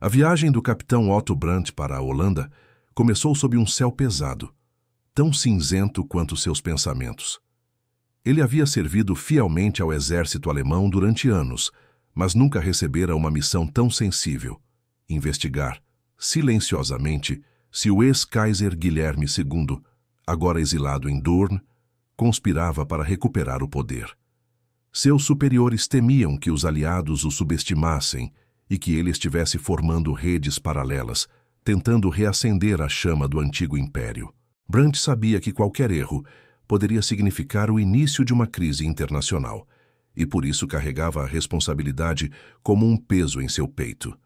A viagem do capitão Otto Brandt para a Holanda começou sob um céu pesado, tão cinzento quanto seus pensamentos. Ele havia servido fielmente ao exército alemão durante anos, mas nunca recebera uma missão tão sensível: investigar, silenciosamente, se o ex-Kaiser Guilherme II, agora exilado em Doorn, conspirava para recuperar o poder. Seus superiores temiam que os aliados o subestimassem e que ele estivesse formando redes paralelas, tentando reacender a chama do antigo império. Brandt sabia que qualquer erro poderia significar o início de uma crise internacional, e por isso carregava a responsabilidade como um peso em seu peito.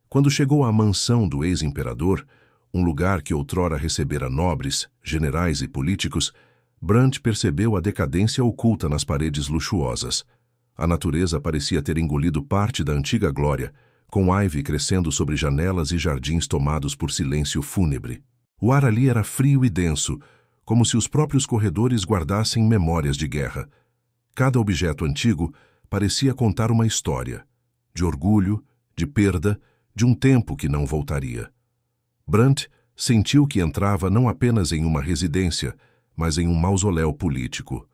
Quando chegou à mansão do ex-imperador, um lugar que outrora recebera nobres, generais e políticos, Brandt percebeu a decadência oculta nas paredes luxuosas. A natureza parecia ter engolido parte da antiga glória, com ivy crescendo sobre janelas e jardins tomados por silêncio fúnebre. O ar ali era frio e denso, como se os próprios corredores guardassem memórias de guerra. Cada objeto antigo parecia contar uma história, de orgulho, de perda, de um tempo que não voltaria. Brandt sentiu que entrava não apenas em uma residência, mas em um mausoléu político.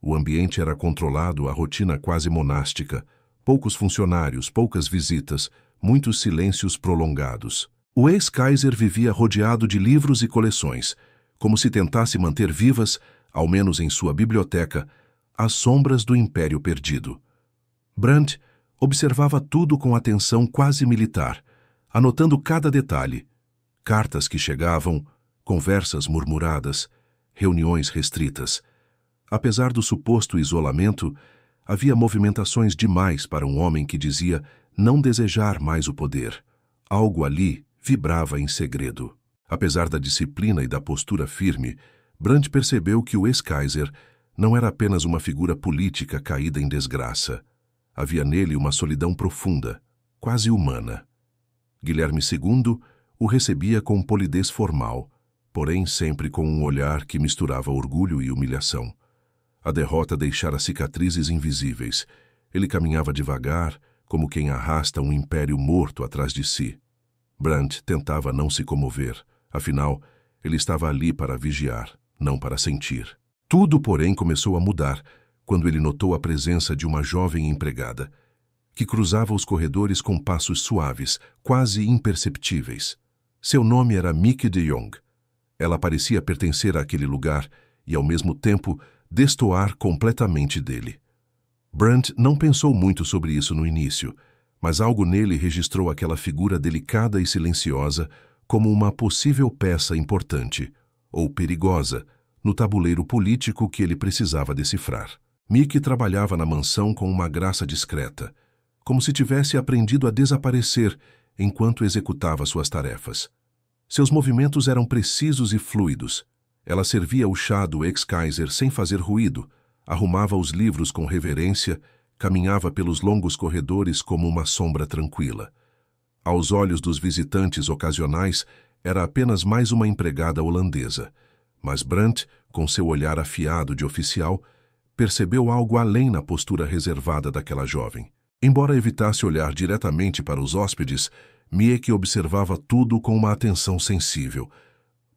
O ambiente era controlado, a rotina quase monástica, poucos funcionários, poucas visitas, muitos silêncios prolongados. O ex-Kaiser vivia rodeado de livros e coleções, como se tentasse manter vivas, ao menos em sua biblioteca, as sombras do Império perdido. Brandt observava tudo com atenção quase militar, anotando cada detalhe: cartas que chegavam, conversas murmuradas, reuniões restritas. Apesar do suposto isolamento, havia movimentações demais para um homem que dizia não desejar mais o poder. Algo ali vibrava em segredo. Apesar da disciplina e da postura firme, Brandt percebeu que o ex-Kaiser não era apenas uma figura política caída em desgraça. Havia nele uma solidão profunda, quase humana. Guilherme II o recebia com polidez formal, porém sempre com um olhar que misturava orgulho e humilhação. A derrota deixara cicatrizes invisíveis. Ele caminhava devagar, como quem arrasta um império morto atrás de si. Brandt tentava não se comover. Afinal, ele estava ali para vigiar, não para sentir. Tudo, porém, começou a mudar quando ele notou a presença de uma jovem empregada, que cruzava os corredores com passos suaves, quase imperceptíveis. Seu nome era Mieke de Jong. Ela parecia pertencer àquele lugar e, ao mesmo tempo, destoar completamente dele. Brandt não pensou muito sobre isso no início, mas algo nele registrou aquela figura delicada e silenciosa como uma possível peça importante, ou perigosa, no tabuleiro político que ele precisava decifrar. Mieke trabalhava na mansão com uma graça discreta, como se tivesse aprendido a desaparecer enquanto executava suas tarefas. Seus movimentos eram precisos e fluidos. Ela servia o chá do ex-Kaiser sem fazer ruído, arrumava os livros com reverência, caminhava pelos longos corredores como uma sombra tranquila. Aos olhos dos visitantes ocasionais, era apenas mais uma empregada holandesa, mas Brandt, com seu olhar afiado de oficial, percebeu algo além na postura reservada daquela jovem. Embora evitasse olhar diretamente para os hóspedes, Mieke observava tudo com uma atenção sensível.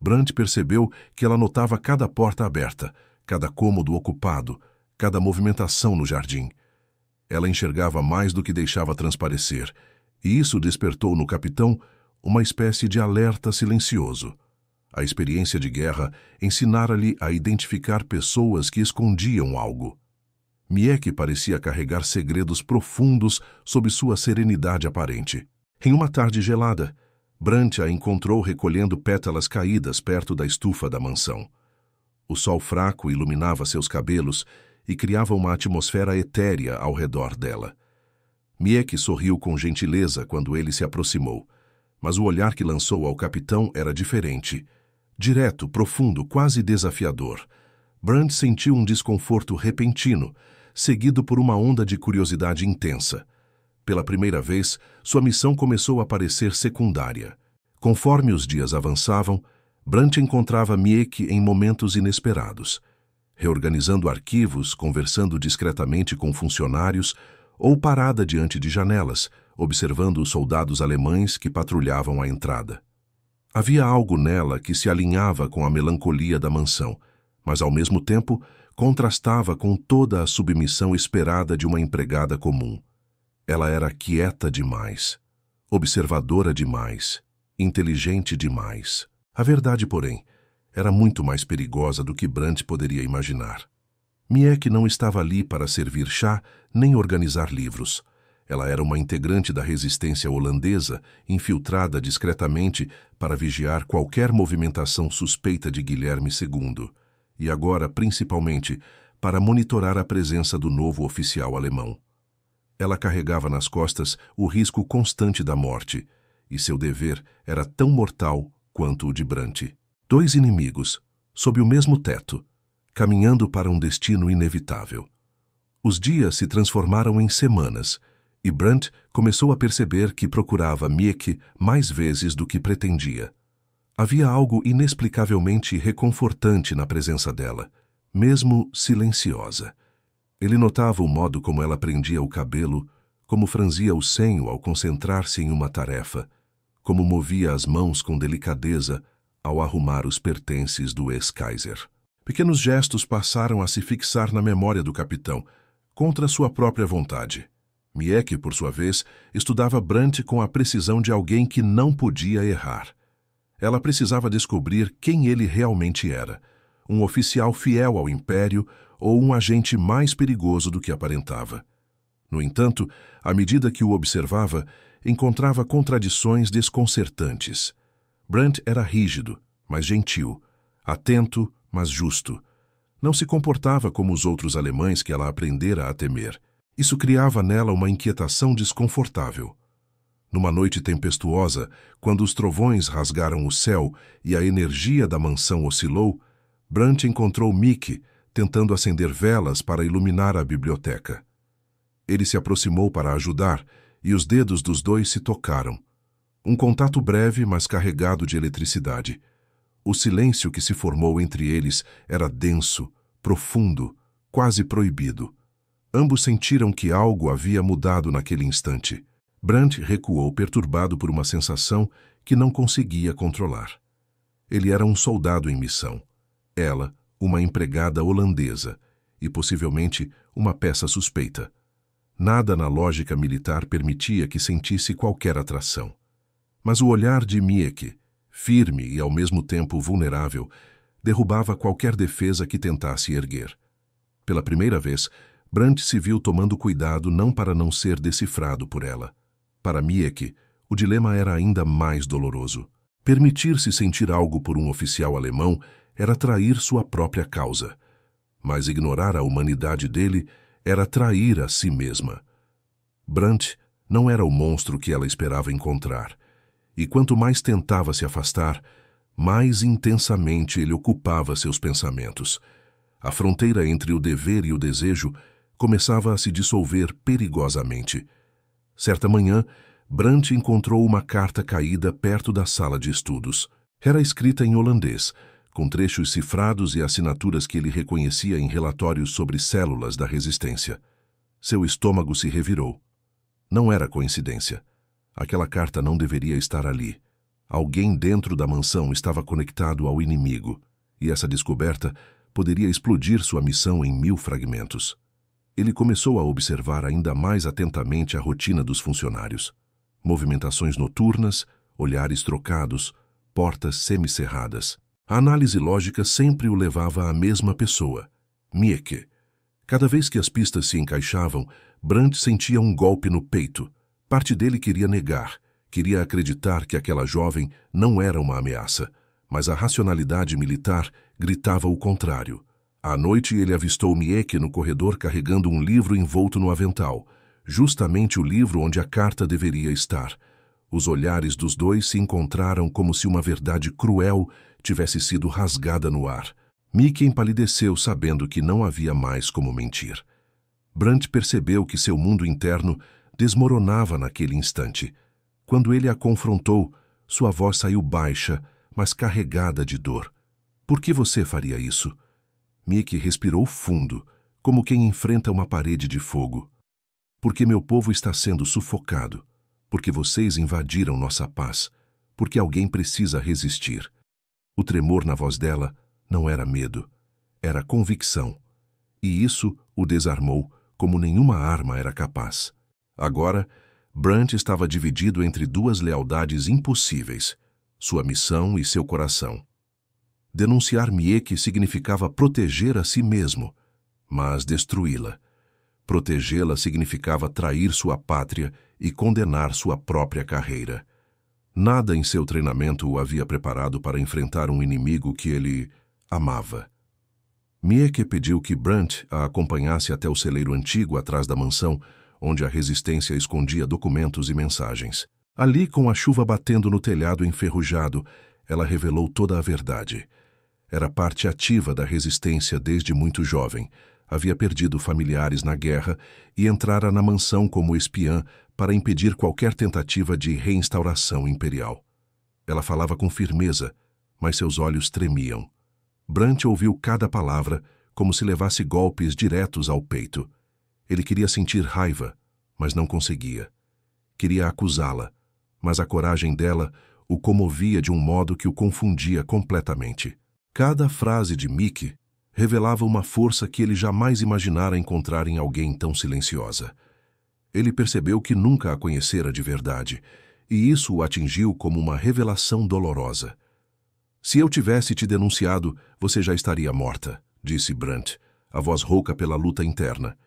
Brandt percebeu que ela notava cada porta aberta, cada cômodo ocupado, cada movimentação no jardim. Ela enxergava mais do que deixava transparecer, e isso despertou no capitão uma espécie de alerta silencioso. A experiência de guerra ensinara-lhe a identificar pessoas que escondiam algo. Mieke parecia carregar segredos profundos sob sua serenidade aparente. Em uma tarde gelada, Brandt a encontrou recolhendo pétalas caídas perto da estufa da mansão. O sol fraco iluminava seus cabelos e criava uma atmosfera etérea ao redor dela. Mieke sorriu com gentileza quando ele se aproximou, mas o olhar que lançou ao capitão era diferente. Direto, profundo, quase desafiador. Brandt sentiu um desconforto repentino, seguido por uma onda de curiosidade intensa. Pela primeira vez, sua missão começou a parecer secundária. Conforme os dias avançavam, Brandt encontrava Mieke em momentos inesperados, reorganizando arquivos, conversando discretamente com funcionários ou parada diante de janelas, observando os soldados alemães que patrulhavam a entrada. Havia algo nela que se alinhava com a melancolia da mansão, mas ao mesmo tempo contrastava com toda a submissão esperada de uma empregada comum. Ela era quieta demais, observadora demais, inteligente demais. A verdade, porém, era muito mais perigosa do que Brandt poderia imaginar. Mieke não estava ali para servir chá nem organizar livros. Ela era uma integrante da resistência holandesa, infiltrada discretamente para vigiar qualquer movimentação suspeita de Guilherme II, e agora, principalmente, para monitorar a presença do novo oficial alemão. Ela carregava nas costas o risco constante da morte, e seu dever era tão mortal quanto o de Brandt. 2 inimigos, sob o mesmo teto, caminhando para um destino inevitável. Os dias se transformaram em semanas, e Brandt começou a perceber que procurava Mieke mais vezes do que pretendia. Havia algo inexplicavelmente reconfortante na presença dela, mesmo silenciosa. Ele notava o modo como ela prendia o cabelo, como franzia o senho ao concentrar-se em uma tarefa, como movia as mãos com delicadeza ao arrumar os pertences do ex-Kaiser. Pequenos gestos passaram a se fixar na memória do capitão, contra sua própria vontade. Mieke, por sua vez, estudava Brandt com a precisão de alguém que não podia errar. Ela precisava descobrir quem ele realmente era, um oficial fiel ao Império ou um agente mais perigoso do que aparentava. No entanto, à medida que o observava, encontrava contradições desconcertantes. Brandt era rígido, mas gentil, atento, mas justo. Não se comportava como os outros alemães que ela aprendera a temer. Isso criava nela uma inquietação desconfortável. Numa noite tempestuosa, quando os trovões rasgaram o céu e a energia da mansão oscilou, Brandt encontrou Mieke tentando acender velas para iluminar a biblioteca. Ele se aproximou para ajudar e os dedos dos dois se tocaram. Um contato breve, mas carregado de eletricidade. O silêncio que se formou entre eles era denso, profundo, quase proibido. Ambos sentiram que algo havia mudado naquele instante. Brandt recuou perturbado por uma sensação que não conseguia controlar. Ele era um soldado em missão. Ela, uma empregada holandesa e possivelmente uma peça suspeita. Nada na lógica militar permitia que sentisse qualquer atração. Mas o olhar de Mieke, firme e ao mesmo tempo vulnerável, derrubava qualquer defesa que tentasse erguer. Pela primeira vez, Brandt se viu tomando cuidado não para não ser decifrado por ela. Para Mieke, o dilema era ainda mais doloroso. Permitir-se sentir algo por um oficial alemão era trair sua própria causa. Mas ignorar a humanidade dele era trair a si mesma. Brandt não era o monstro que ela esperava encontrar. E quanto mais tentava se afastar, mais intensamente ele ocupava seus pensamentos. A fronteira entre o dever e o desejo começava a se dissolver perigosamente. Certa manhã, Brandt encontrou uma carta caída perto da sala de estudos. Era escrita em holandês, com trechos cifrados e assinaturas que ele reconhecia em relatórios sobre células da resistência. Seu estômago se revirou. Não era coincidência. Aquela carta não deveria estar ali. Alguém dentro da mansão estava conectado ao inimigo, e essa descoberta poderia explodir sua missão em 1000 fragmentos. Ele começou a observar ainda mais atentamente a rotina dos funcionários. Movimentações noturnas, olhares trocados, portas semicerradas. A análise lógica sempre o levava à mesma pessoa, Mieke. Cada vez que as pistas se encaixavam, Brandt sentia um golpe no peito. Parte dele queria negar, queria acreditar que aquela jovem não era uma ameaça, mas a racionalidade militar gritava o contrário. À noite ele avistou Mieke no corredor carregando um livro envolto no avental, justamente o livro onde a carta deveria estar. Os olhares dos dois se encontraram como se uma verdade cruel tivesse sido rasgada no ar. Mieke empalideceu sabendo que não havia mais como mentir. Brandt percebeu que seu mundo interno desmoronava naquele instante. Quando ele a confrontou, sua voz saiu baixa, mas carregada de dor. Por que você faria isso? Mieke respirou fundo, como quem enfrenta uma parede de fogo. Porque meu povo está sendo sufocado. porque vocês invadiram nossa paz, porque alguém precisa resistir. O tremor na voz dela não era medo, era convicção. E isso o desarmou como nenhuma arma era capaz. Agora, Brant estava dividido entre duas lealdades impossíveis, sua missão e seu coração. Denunciar Mieke significava proteger a si mesmo, mas destruí-la. Protegê-la significava trair sua pátria e condenar sua própria carreira. Nada em seu treinamento o havia preparado para enfrentar um inimigo que ele amava. Mieke pediu que Brant a acompanhasse até o celeiro antigo atrás da mansão, onde a resistência escondia documentos e mensagens. Ali, com a chuva batendo no telhado enferrujado, ela revelou toda a verdade. Era parte ativa da resistência desde muito jovem. Havia perdido familiares na guerra e entrara na mansão como espiã para impedir qualquer tentativa de reinstauração imperial. Ela falava com firmeza, mas seus olhos tremiam. Brant ouviu cada palavra como se levasse golpes diretos ao peito. Ele queria sentir raiva, mas não conseguia. Queria acusá-la, mas a coragem dela o comovia de um modo que o confundia completamente. Cada frase de Mieke revelava uma força que ele jamais imaginara encontrar em alguém tão silenciosa. Ele percebeu que nunca a conhecera de verdade, e isso o atingiu como uma revelação dolorosa. Se eu tivesse te denunciado, você já estaria morta, disse Brant, a voz rouca pela luta interna.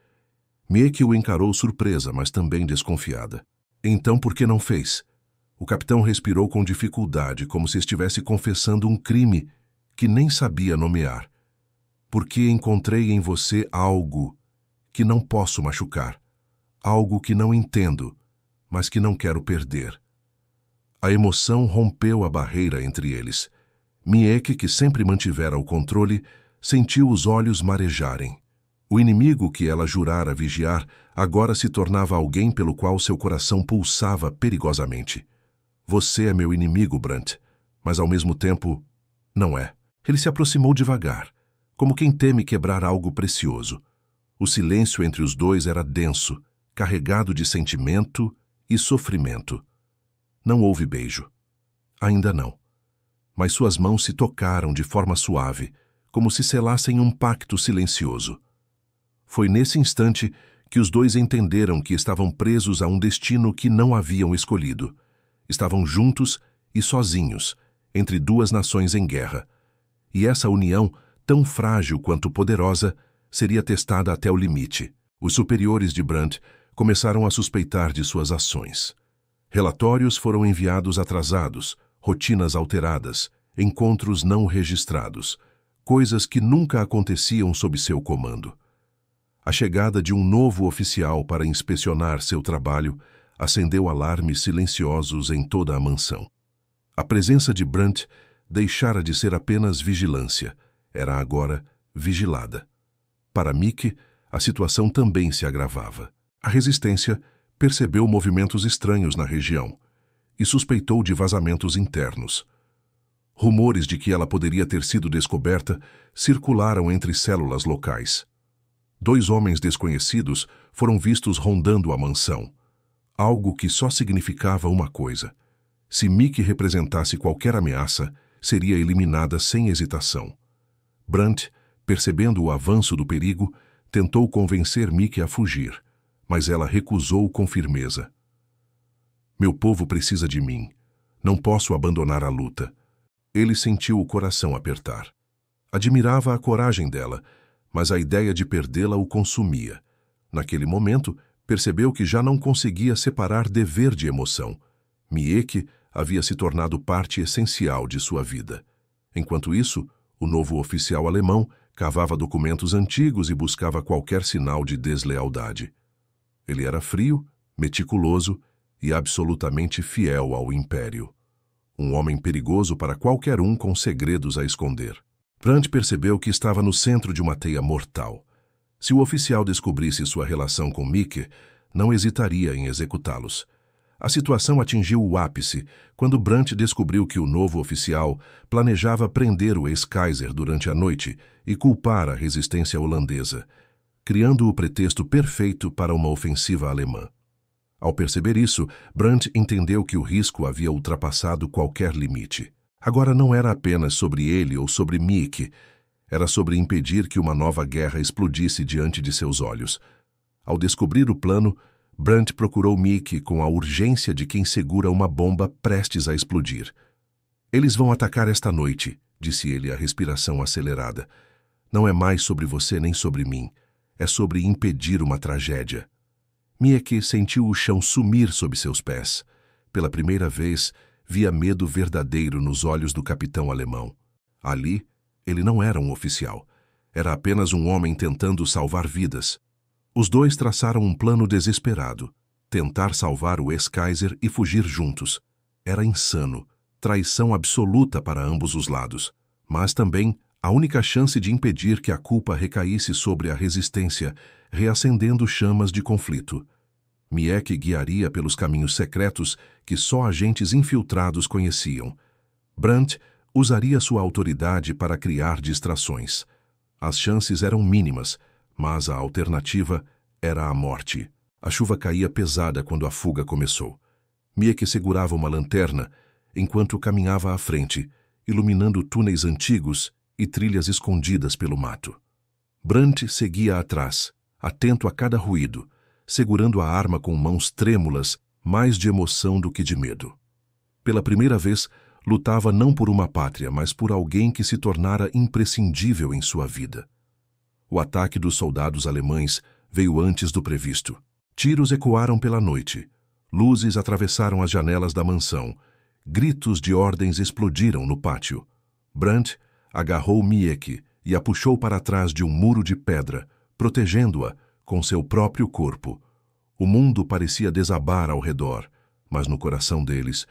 Mieke o encarou surpresa, mas também desconfiada. Então por que não fez? O capitão respirou com dificuldade, como se estivesse confessando um crime que nem sabia nomear. Porque encontrei em você algo que não posso machucar, algo que não entendo, mas que não quero perder. A emoção rompeu a barreira entre eles. Mieke, que sempre mantivera o controle, sentiu os olhos marejarem. O inimigo que ela jurara vigiar agora se tornava alguém pelo qual seu coração pulsava perigosamente. Você é meu inimigo, Brant, mas ao mesmo tempo, não é. Ele se aproximou devagar, como quem teme quebrar algo precioso. O silêncio entre os dois era denso, carregado de sentimento e sofrimento. Não houve beijo. Ainda não. Mas suas mãos se tocaram de forma suave, como se selassem um pacto silencioso. Foi nesse instante que os dois entenderam que estavam presos a um destino que não haviam escolhido. Estavam juntos e sozinhos, entre duas nações em guerra. E essa união, tão frágil quanto poderosa, seria testada até o limite. Os superiores de Brant começaram a suspeitar de suas ações. Relatórios foram enviados atrasados, rotinas alteradas, encontros não registrados, coisas que nunca aconteciam sob seu comando. A chegada de um novo oficial para inspecionar seu trabalho acendeu alarmes silenciosos em toda a mansão. A presença de Brant deixara de ser apenas vigilância, era agora vigilada. Para Mieke, a situação também se agravava. A resistência percebeu movimentos estranhos na região e suspeitou de vazamentos internos. Rumores de que ela poderia ter sido descoberta circularam entre células locais. 2 homens desconhecidos foram vistos rondando a mansão, algo que só significava uma coisa. Se Mieke representasse qualquer ameaça, seria eliminada sem hesitação. Brant, percebendo o avanço do perigo, tentou convencer Mieke a fugir, mas ela recusou com firmeza. Meu povo precisa de mim. Não posso abandonar a luta. Ele sentiu o coração apertar. Admirava a coragem dela, mas a ideia de perdê-la o consumia. Naquele momento, percebeu que já não conseguia separar dever de emoção. Mieke havia se tornado parte essencial de sua vida. Enquanto isso, o novo oficial alemão cavava documentos antigos e buscava qualquer sinal de deslealdade. Ele era frio, meticuloso e absolutamente fiel ao império. Um homem perigoso para qualquer um com segredos a esconder. Brant percebeu que estava no centro de uma teia mortal. Se o oficial descobrisse sua relação com Mieke, não hesitaria em executá-los. A situação atingiu o ápice quando Brant descobriu que o novo oficial planejava prender o ex-Kaiser durante a noite e culpar a resistência holandesa, criando o pretexto perfeito para uma ofensiva alemã. Ao perceber isso, Brandt entendeu que o risco havia ultrapassado qualquer limite. Agora não era apenas sobre ele ou sobre Mieke, era sobre impedir que uma nova guerra explodisse diante de seus olhos. Ao descobrir o plano, Brandt procurou Mieke com a urgência de quem segura uma bomba prestes a explodir. "Eles vão atacar esta noite", disse ele, a respiração acelerada. "Não é mais sobre você nem sobre mim. É sobre impedir uma tragédia." Mieke sentiu o chão sumir sob seus pés. Pela primeira vez, via medo verdadeiro nos olhos do capitão alemão. Ali, ele não era um oficial. Era apenas um homem tentando salvar vidas. Os dois traçaram um plano desesperado. Tentar salvar o ex-Kaiser e fugir juntos. Era insano. Traição absoluta para ambos os lados. Mas também a única chance de impedir que a culpa recaísse sobre a resistência, reacendendo chamas de conflito. Mieke guiaria pelos caminhos secretos que só agentes infiltrados conheciam. Brandt usaria sua autoridade para criar distrações. As chances eram mínimas, mas a alternativa era a morte. A chuva caía pesada quando a fuga começou. Mieke segurava uma lanterna enquanto caminhava à frente, iluminando túneis antigos e trilhas escondidas pelo mato. Brandt seguia atrás, atento a cada ruído, segurando a arma com mãos trêmulas, mais de emoção do que de medo. Pela primeira vez, lutava não por uma pátria, mas por alguém que se tornara imprescindível em sua vida. O ataque dos soldados alemães veio antes do previsto. Tiros ecoaram pela noite. Luzes atravessaram as janelas da mansão. Gritos de ordens explodiram no pátio. Brandt agarrou Mieke e a puxou para trás de um muro de pedra, protegendo-a com seu próprio corpo. O mundo parecia desabar ao redor, mas no coração deles,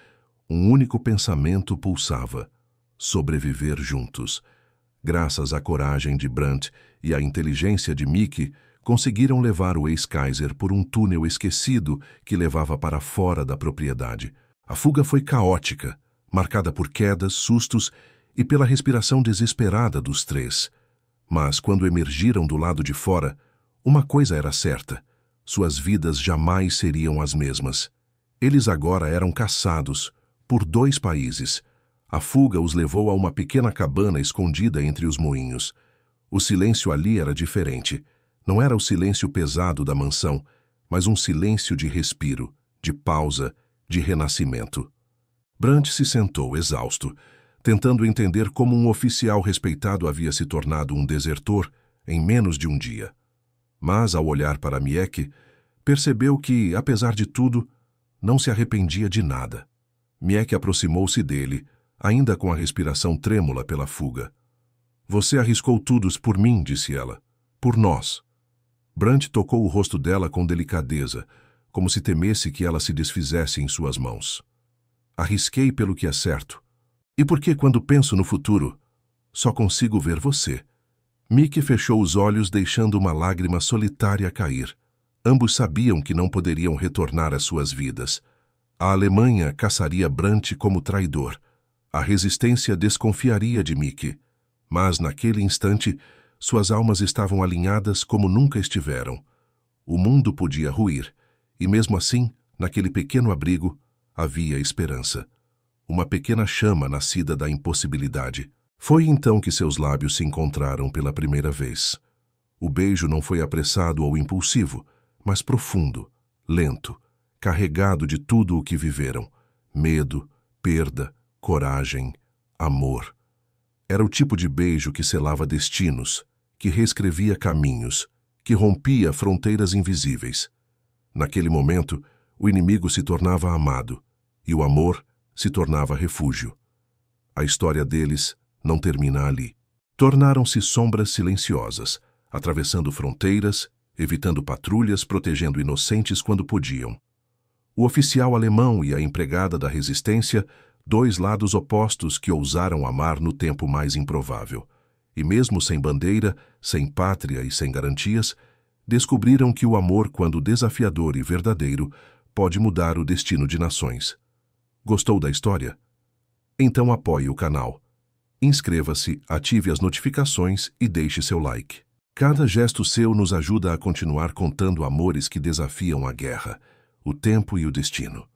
um único pensamento pulsava: sobreviver juntos. Graças à coragem de Brandt e à inteligência de Mieke, conseguiram levar o ex-Kaiser por um túnel esquecido que levava para fora da propriedade. A fuga foi caótica, marcada por quedas, sustos e pela respiração desesperada dos três. Mas quando emergiram do lado de fora, uma coisa era certa: suas vidas jamais seriam as mesmas. Eles agora eram caçados por 2 países. A fuga os levou a uma pequena cabana escondida entre os moinhos. O silêncio ali era diferente. Não era o silêncio pesado da mansão, mas um silêncio de respiro, de pausa, de renascimento. Brandt se sentou, exausto, tentando entender como um oficial respeitado havia se tornado um desertor em menos de um dia. Mas, ao olhar para Mieke, percebeu que, apesar de tudo, não se arrependia de nada. Mieke aproximou-se dele, ainda com a respiração trêmula pela fuga. "Você arriscou tudo por mim", disse ela. "Por nós." Brandt tocou o rosto dela com delicadeza, como se temesse que ela se desfizesse em suas mãos. "Arrisquei pelo que é certo. E porque, quando penso no futuro, só consigo ver você." Mieke fechou os olhos, deixando uma lágrima solitária cair. Ambos sabiam que não poderiam retornar às suas vidas. A Alemanha caçaria Brandt como traidor. A resistência desconfiaria de Mieke. Mas, naquele instante, suas almas estavam alinhadas como nunca estiveram. O mundo podia ruir, e mesmo assim, naquele pequeno abrigo, havia esperança. Uma pequena chama nascida da impossibilidade. Foi então que seus lábios se encontraram pela primeira vez. O beijo não foi apressado ou impulsivo, mas profundo, lento, carregado de tudo o que viveram: medo, perda, coragem, amor. Era o tipo de beijo que selava destinos, que reescrevia caminhos, que rompia fronteiras invisíveis. Naquele momento, o inimigo se tornava amado, e o amor se tornava refúgio. A história deles não termina ali. Tornaram-se sombras silenciosas, atravessando fronteiras, evitando patrulhas, protegendo inocentes quando podiam. O oficial alemão e a empregada da resistência, 2 lados opostos que ousaram amar no tempo mais improvável. E mesmo sem bandeira, sem pátria e sem garantias, descobriram que o amor, quando desafiador e verdadeiro, pode mudar o destino de nações. Gostou da história? Então apoie o canal. Inscreva-se, ative as notificações e deixe seu like. Cada gesto seu nos ajuda a continuar contando amores que desafiam a guerra. o tempo e o destino.